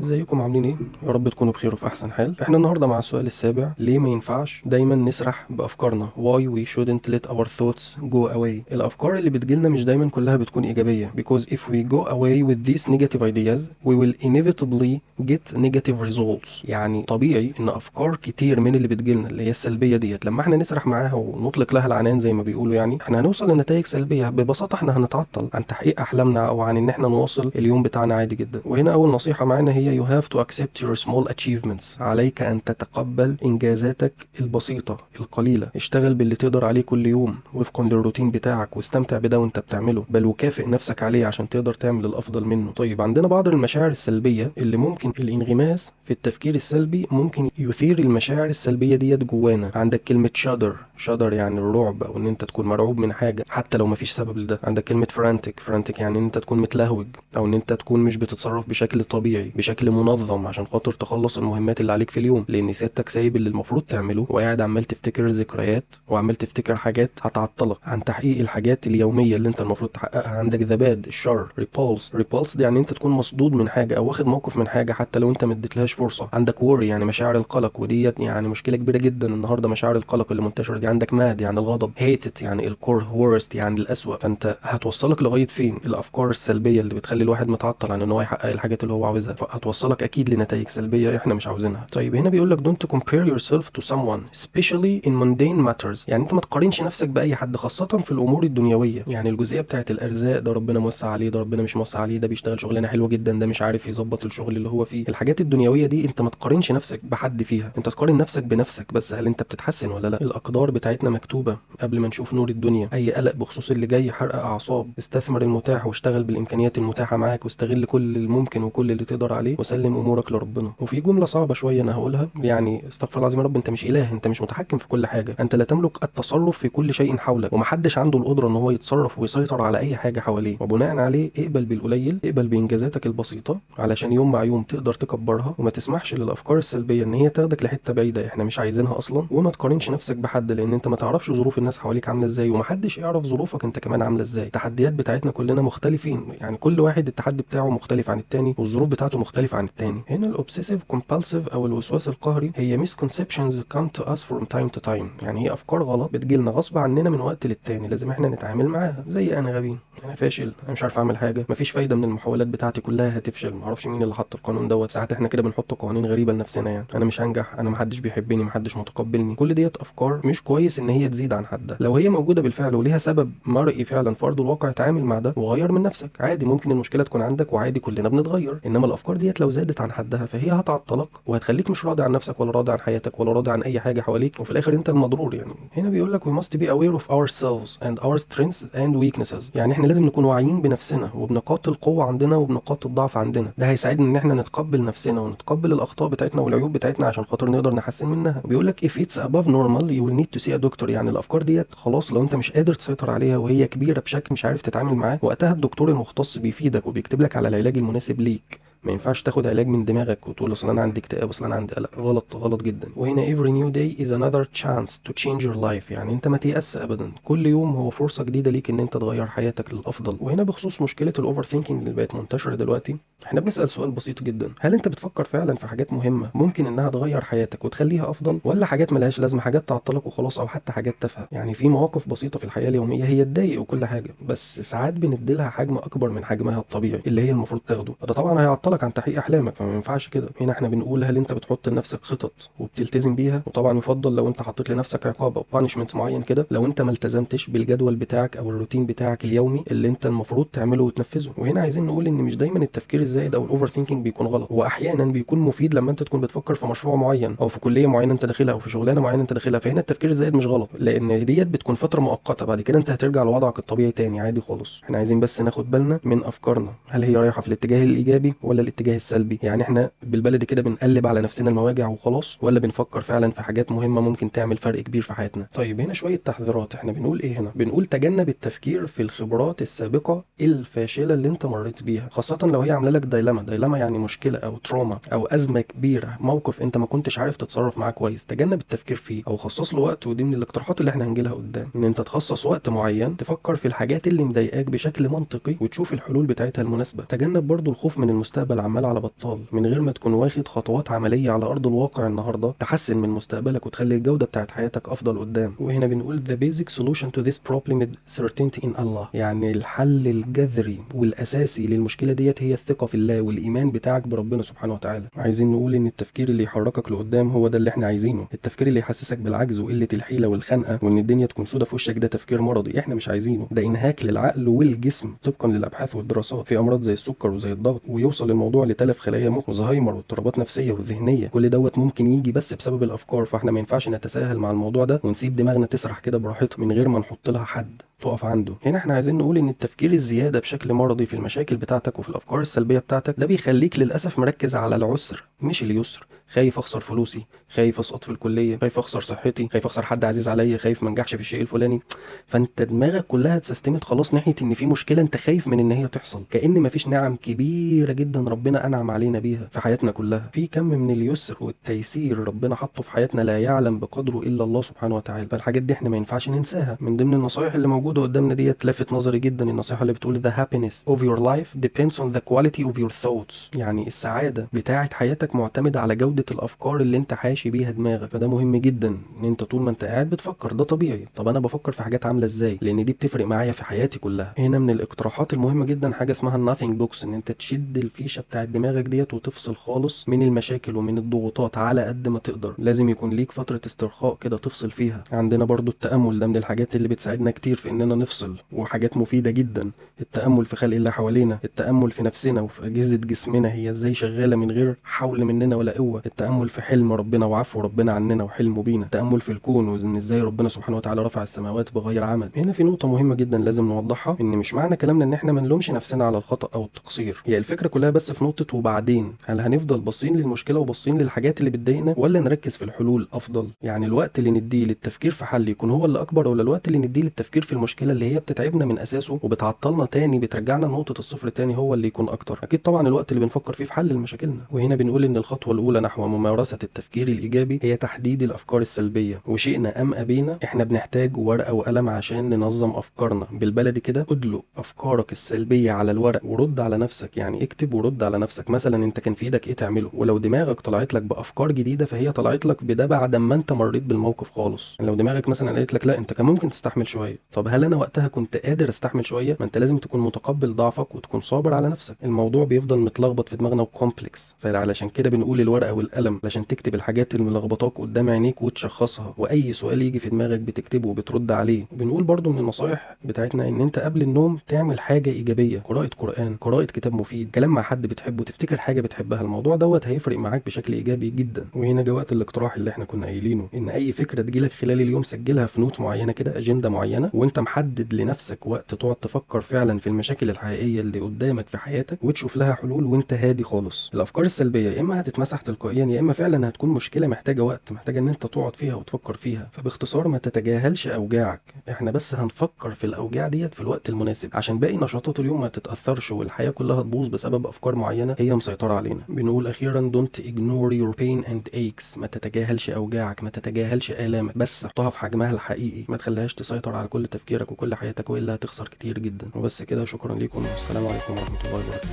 ازيكم عاملين ايه؟ يا رب تكونوا بخير وفي احسن حال. احنا النهارده مع السؤال السابع: ليه ما ينفعش دايما نسرح بافكارنا؟ Why we shouldn't let our thoughts go away. الافكار اللي بتجيلنا مش دايما كلها بتكون ايجابيه. Because if we go away with these negative ideas we will inevitably get negative results. يعني طبيعي ان افكار كتير من اللي بتجيلنا اللي هي السلبيه ديت لما احنا نسرح معاها ونطلق لها العنان زي ما بيقولوا، يعني احنا هنوصل لنتائج سلبيه. ببساطه احنا هنتعطل عن تحقيق احلامنا او عن ان احنا نواصل اليوم بتاعنا عادي جدا. وهنا اول نصيحه معانا هي you have to accept your small achievements. عليك ان تتقبل انجازاتك البسيطه القليله. اشتغل باللي تقدر عليه كل يوم وفقا للروتين بتاعك واستمتع بده وانت بتعمله، بل وكافئ نفسك عليه عشان تقدر تعمل الافضل منه. طيب عندنا بعض المشاعر السلبيه اللي ممكن الانغماس في التفكير السلبي ممكن يثير المشاعر السلبيه ديت جوانا. عندك كلمه شudder يعني الرعب او ان انت تكون مرعوب من حاجه حتى لو مفيش سبب لده. عندك كلمه frantic يعني ان انت تكون متلهوج او ان انت تكون مش بتتصرف بشكل طبيعي بشكل منظم عشان خاطر تخلص المهمات اللي عليك في اليوم، لان سيادتك سايب اللي المفروض تعمله وقاعد عمال تفتكر ذكريات وعمال تفتكر حاجات هتعطلك عن تحقيق الحاجات اليوميه اللي انت المفروض تحققها. عندك ذباد الشر repulse دي يعني انت تكون مصدود من حاجه او واخد موقف من حاجه حتى لو انت ما اديتلهاش فرصه. عندك worry يعني مشاعر القلق، وديت يعني مشكله كبيره جدا النهارده مشاعر القلق اللي منتشره دي. عندك mad يعني الغضب، hate يعني الكور، worst يعني الاسوأ. فانت هتوصلك لغايه فين الافكار السلبيه اللي بتخلي الواحد متعطل عن ان هو يحقق الحاجات اللي هو عاوزها؟ فهتوصلك اكيد لنتائج سلبيه احنا مش عاوزينها. طيب هنا بيقول لك don't compare yourself to someone especially in mundane matters. يعني انت ما تقارنش نفسك باي حد خاصه في الامور الدنيويه. يعني الجزئيه بتاعت الارزاق، ده ربنا موسع عليه، ده ربنا مش موسع عليه، ده بيشتغل شغلانه حلوه جدا، ده مش عارف يظبط الشغل اللي هو فيه. الحاجات الدنيويه دي انت ما تقارنش نفسك بحد فيها، انت تقارن نفسك بنفسك بس. هل انت بتتحسن ولا لا؟ الاقدار بتاعتنا مكتوبه قبل ما نشوف نور الدنيا. اي قلق بخصوص اللي جاي حرق اعصاب. استثمر المتاح واشتغل بالامكانيات المتاحه معاك، واستغل كل الممكن وكل اللي تقدر عليه، وسلم امورك لربنا. وفي جمله صعبه شويه انا هقولها، يعني استغفر الله العظيم يا رب، انت مش اله، انت مش متحكم في كل حاجه، انت لا تملك التصرف في كل شيء حولك، ومحدش عنده القدره ان هو يتصرف ويسيطر على اي حاجه حواليه. وبناء عليه اقبل بالقليل، اقبل بانجازاتك البسيطه علشان يوم مع يوم تقدر تكبرها، وما تسمحش للافكار السلبيه ان هي تاخدك لحته بعيده احنا مش عايزينها اصلا. وما تقارنش نفسك بحد لان انت ما تعرفش ظروف الناس حواليك عامله ازاي، ومحدش يعرف ظروفك انت كمان عامله ازاي. التحديات بتاعتنا كلنا مختلفين، يعني كل واحد التحدي بتاعه مختلف عن التاني والظروف بتاعته مختلفه عن التاني. هنا الاوبسيسيف كومبالسيف او الوسواس القهري هي misconceptions come to us from time to time. يعني هي افكار غلط بتجيلنا غصب عننا من وقت للتاني، لازم احنا نتعامل معاها. زي انا غبي، انا فاشل، انا مش عارف اعمل حاجه، مفيش فايده من المحاولات بتاعتي كلها هتفشل، معرفش مين اللي حط القانون دوت. ساعات احنا كده بنحط قوانين غريبه لنفسنا، يعني انا مش هنجح، انا محدش بيحبني، محدش متقبلني. كل ديت افكار مش كويس ان هي تزيد عن حدها. لو هي موجوده بالفعل وليها سبب مرئي فعلا في ارض الواقع، اتعامل مع ده وغير من نفسك عادي. ممكن المشكله تكون عندك وعادي كلنا بنتغير، انما الافكار ديت لو زادت عن حدها فهي هتعطلك وهتخليك مش راضي عن نفسك ولا راضي عن حياتك ولا راضي عن اي حاجه حواليك، وفي الاخر انت المضرور. يعني هنا بيقول لك we must be aware of ourselves and our strengths and weaknesses. يعني احنا لازم نكون واعيين بنفسنا وبنقاط القوه عندنا وبنقاط الضعف عندنا. ده هيساعدنا ان احنا نتقبل نفسنا ونتقبل الاخطاء بتاعتنا والعيوب بتاعتنا عشان خاطر نقدر نحسن منها. بيقول لك if it's above normal you will need to see a doctor. يعني الافكار ديت خلاص لو انت مش قادر تسيطر عليها وهي كبيره بشكل مش عارف تتعامل معاه، وقتها الدكتور المختص بيفيدك وبيكتب لك على العلاج المناسب ليك. ما ينفعش تاخد علاج من دماغك وتقول اصل انا عندي اكتئاب، اصل انا عندي قلق. غلط غلط جدا. وهنا every new day is another chance to change your life. يعني انت ما تيأس ابدا، كل يوم هو فرصه جديده ليك ان انت تغير حياتك للافضل. وهنا بخصوص مشكله الاوفر ثينكينج اللي بقت منتشره دلوقتي، احنا بنسال سؤال بسيط جدا: هل انت بتفكر فعلا في حاجات مهمه ممكن انها تغير حياتك وتخليها افضل، ولا حاجات ملهاش لازمه، حاجات تعطلك وخلاص، او حتى حاجات تافهه؟ يعني في مواقف بسيطه في الحياه اليوميه هي تضايق وكل حاجه، بس ساعات بنديلها حجم اكبر من حجمها الطبيعي اللي هي المفروض تاخده. ده طبعا هيعطلك عن تحقيق احلامك، فما ينفعش كده. هنا احنا بنقول هل انت بتحط لنفسك خطط وبتلتزم بيها؟ وطبعا يفضل لو انت حطيت لنفسك عقاب او بانشمنت معين كده لو انت ما التزمتش بالجدول بتاعك او الروتين بتاعك اليومي اللي انت المفروض تعمله وتنفذه. وهنا عايزين نقول ان مش دايما التفكير الزايد او الاوفر ثينكينج بيكون غلط، واحيانا بيكون مفيد لما انت تكون بتفكر في مشروع معين او في كليه معينه انت داخلها او في شغلانه معينه انت داخلها. فهنا التفكير الزايد مش غلط، لان ديت بتكون فتره مؤقته، بعد كده انت هترجع لوضعك الطبيعي تاني عادي خالص. احنا عايزين بس ناخد بالنا من افكارنا، هل هي رايحه في الاتجاه الايجابي ولا الاتجاه السلبي؟ يعني احنا بالبلدي كده بنقلب على نفسنا المواجع وخلاص، ولا بنفكر فعلا في حاجات مهمه ممكن تعمل فرق كبير في حياتنا؟ طيب هنا شويه تحذيرات. احنا بنقول ايه هنا؟ بنقول تجنب التفكير في الخبرات السابقه الفاشله اللي انت مريت بيها، خاصه لو هي عامله لك دايلاما يعني مشكله او تروما او ازمه كبيره، موقف انت ما كنتش عارف تتصرف معاه كويس. تجنب التفكير فيه او خصص له وقت. ودي من الاقتراحات اللي احنا هنجيلها قدام، ان انت تخصص وقت معين تفكر في الحاجات اللي مضايقاك بشكل منطقي وتشوف الحلول بتاعتها المناسبه. تجنب برضو الخوف من المستقبل مستقبل عمال على بطال من غير ما تكون واخد خطوات عملية على أرض الواقع النهاردة تحسن من مستقبلك وتخلي الجودة بتاعت حياتك أفضل قدام. وهنا بنقول the basic solution to this problem is certainty in Allah، يعني الحل الجذري والأساسي للمشكلة ديت هي الثقة في الله والإيمان بتاعك بربنا سبحانه وتعالى. عايزين نقول إن التفكير اللي يحركك لقدام هو ده اللي احنا عايزينه. التفكير اللي يحسسك بالعجز وقلة الحيلة والخنقة وإن الدنيا تكون سودة في وشك ده تفكير مرضي احنا مش عايزينه. ده إنهاك للعقل والجسم طبقا للأبحاث والدراسات في أمراض زي السكر وزي الضغط، ويوصل الموضوع لتلف خلايا مخ وزهايمر واضطرابات نفسية وذهنية. كل دوت ممكن يجي بس بسبب الأفكار. فاحنا ما ينفعش نتساهل مع الموضوع ده ونسيب دماغنا تسرح كده براحتها من غير ما نحط لها حد تقف عنده. هنا احنا عايزين نقول ان التفكير الزياده بشكل مرضي في المشاكل بتاعتك وفي الافكار السلبيه بتاعتك ده بيخليك للاسف مركز على العسر مش اليسر. خايف اخسر فلوسي، خايف اسقط في الكليه، خايف اخسر صحتي، خايف اخسر حد عزيز عليا، خايف ما انجحش في الشيء الفلاني. فانت دماغك كلها اتسيستمت خلاص ناحيه ان في مشكله انت خايف من ان هي تحصل، كأن مفيش نعم كبيره جدا ربنا انعم علينا بيها في حياتنا كلها. في كم من اليسر والتيسير ربنا حطه في حياتنا لا يعلم بقدره الا الله سبحانه وتعالى. فالحاجات دي احنا ما ينفعش ننساها. من ضمن النصائح اللي موجوده قدامنا ديت لفت نظري جدا النصيحه اللي بتقول the happiness of your life depends on the quality of your thoughts، يعني السعاده بتاعه حياتك معتمده على جوده الافكار اللي انت حاشي بيها دماغك. فده مهم جدا ان انت طول ما انت قاعد بتفكر. ده طبيعي. طب انا بفكر في حاجات عامله ازاي؟ لان دي بتفرق معايا في حياتي كلها. هنا من الاقتراحات المهمه جدا حاجه اسمها الناثينج بوكس، ان انت تشد الفيشه بتاعه دماغك ديت وتفصل خالص من المشاكل ومن الضغوطات على قد ما تقدر. لازم يكون ليك فتره استرخاء كده تفصل فيها. عندنا برضو التامل، ده من الحاجات اللي بتساعدنا كتير في اننا نفصل، وحاجات مفيده جدا. التامل في خلق اللي حوالينا، التامل في نفسنا وفي اجهزه جسمنا هي ازاي شغاله من غير حول مننا ولا قوه، التامل في حلم ربنا وعفو ربنا عننا وحلمه بينا، التامل في الكون وان ازاي ربنا سبحانه وتعالى رفع السماوات بغير عمد. هنا في نقطه مهمه جدا لازم نوضحها، ان مش معنى كلامنا ان احنا ما نلومش نفسنا على الخطا او التقصير. هي الفكره كلها بس في نقطه وبعدين. هل هنفضل باصين للمشكله وباصين للحاجات اللي بتضايقنا، ولا نركز في الحلول افضل؟ يعني الوقت اللي نديه للتفكير في حل يكون هو اللي اكبر، ولا الوقت اللي نديه للتفكير في المشكله اللي هي بتتعبنا من اساسه وبتعطلنا تاني بترجعنا لنقطه الصفر تاني هو اللي يكون اكتر؟ اكيد طبعا الوقت اللي بنفكر فيه في حل مشاكلنا. وهنا بنقول ان الخطوه الاولى نحو ممارسه التفكير الايجابي هي تحديد الافكار السلبيه. وشئنا ام ابينا احنا بنحتاج ورقه وقلم عشان ننظم افكارنا. بالبلدي كده ادلق افكارك السلبيه على الورق ورد على نفسك. يعني اكتب ورد على نفسك. مثلا انت كان في ايدك ايه تعمله؟ ولو دماغك طلعت لك بافكار جديده فهي طلعت لك بده بعد ما انت مريت بالموقف خالص. لو دماغك مثلا قالت لك لا انت كان ممكن تستحمل شويه، طب هل انا وقتها كنت قادر استحمل شويه؟ ما انت لازم تكون متقبل ضعفك وتكون صابر على نفسك. الموضوع بيفضل متلخبط في دماغنا وكومبلكس، فعلشان كده بنقول الورقه والقلم علشان تكتب الحاجات اللي ملخبطاك قدام عينيك وتشخصها، واي سؤال يجي في دماغك بتكتبه وبترد عليه. بنقول برضو من النصايح بتاعتنا ان انت قبل النوم تعمل حاجه ايجابيه، قراءه قران، قراءه كتاب مفيد، كلام مع حد بتحبه، تفتكر حاجه بتحبها. الموضوع دوت هيفرق معاك بشكل ايجابي جدا. وهنا جه وقت الاقتراح اللي احنا كنا قايلينه، ان اي فكره تجيلك خلال اليوم سجلها في نوت معينه كده، اجنده معينه، وانت محدد لنفسك وقت تقعد تفكر فعلا في المشاكل الحقيقيه اللي قدامك في حياتك وتشوف لها حلول وانت هادي خالص. الافكار السلبيه يا اما هتتمسح تلقائيا يا اما فعلا هتكون مشكله محتاجه وقت، محتاجه ان انت تقعد فيها وتفكر فيها. فباختصار ما تتجاهلش اوجاعك، احنا بس هنفكر في الاوجاع ديت في الوقت المناسب عشان باقي نشاطات اليوم ما تتاثرش والحياه كلها تبوظ بسبب افكار معينه هي مسيطره علينا. بنقول اخيرا don't ignore your pain and aches، ما تتجاهلش اوجاعك، ما تتجاهلش الامك، بس حطها في حجمها الحقيقي، ما تخليهاش تسيطر على كل تفكيرك وكل حياتك والا هتخسر كتير جدا. وبس كده، شكرا ليكم والسلام عليكم ورحمه الله وبركاته.